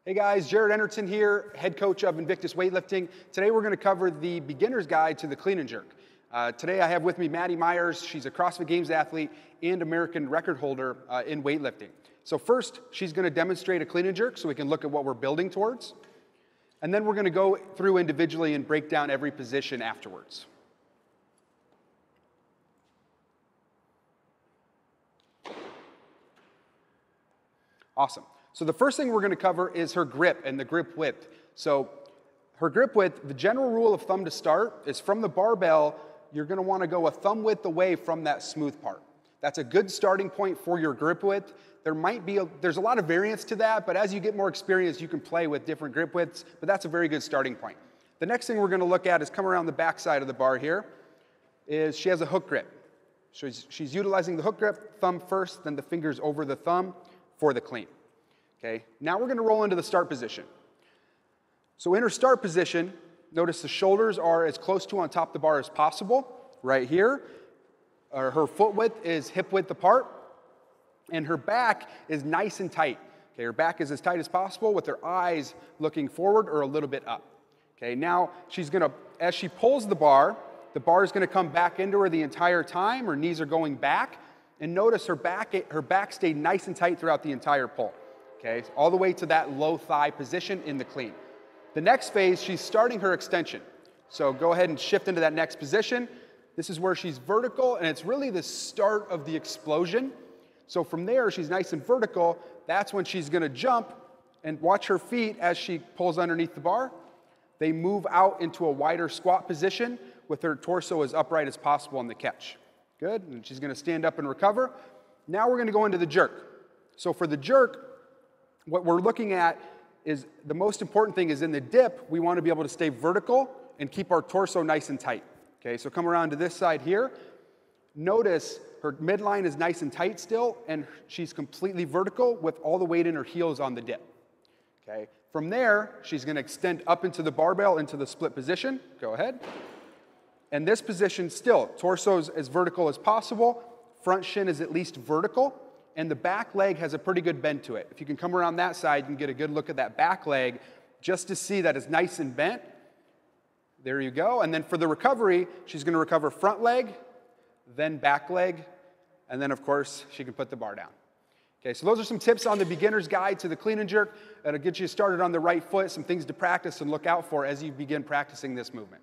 Hey guys, Jared Enderton here, head coach of Invictus Weightlifting. Today we're going to cover the beginner's guide to the clean and jerk. Today I have with me Maddie Myers. She's a CrossFit Games athlete and American record holder in weightlifting. So first, she's going to demonstrate a clean and jerk so we can look at what we're building towards. And then we're going to go through individually and break down every position afterwards. Awesome. So the first thing we're going to cover is her grip and the grip width. So her grip width, the general rule of thumb to start is from the barbell, you're going to want to go a thumb width away from that smooth part. That's a good starting point for your grip width. There's a lot of variance to that, but as you get more experience, you can play with different grip widths, but that's a very good starting point. The next thing we're going to look at is come around the back side of the bar here, is she has a hook grip. She's utilizing the hook grip, thumb first, then the fingers over the thumb for the clean. Okay, now we're going to roll into the start position. So in her start position, notice the shoulders are as close to on top of the bar as possible, right here. Her foot width is hip width apart, and her back is nice and tight. Okay, her back is as tight as possible with her eyes looking forward or a little bit up. Okay, now she's going to, as she pulls the bar is going to come back into her the entire time. Her knees are going back, and notice her back stayed nice and tight throughout the entire pull. Okay, all the way to that low thigh position in the clean. The next phase, she's starting her extension. So go ahead and shift into that next position. This is where she's vertical, and it's really the start of the explosion. So from there, she's nice and vertical. That's when she's going to jump, and watch her feet as she pulls underneath the bar. They move out into a wider squat position with her torso as upright as possible on the catch. Good, and she's going to stand up and recover. Now we're going to go into the jerk. So for the jerk, what we're looking at is the most important thing is in the dip, we want to be able to stay vertical and keep our torso nice and tight. Okay, so come around to this side here. Notice her midline is nice and tight still, and she's completely vertical with all the weight in her heels on the dip. Okay, from there, she's going to extend up into the barbell into the split position. Go ahead. And this position still, torso's as vertical as possible, front shin is at least vertical, and the back leg has a pretty good bend to it. If you can come around that side, you can get a good look at that back leg just to see that it's nice and bent. There you go. And then for the recovery, she's going to recover front leg, then back leg, and then, of course, she can put the bar down. Okay, so those are some tips on the beginner's guide to the clean and jerk. That'll get you started on the right foot, some things to practice and look out for as you begin practicing this movement.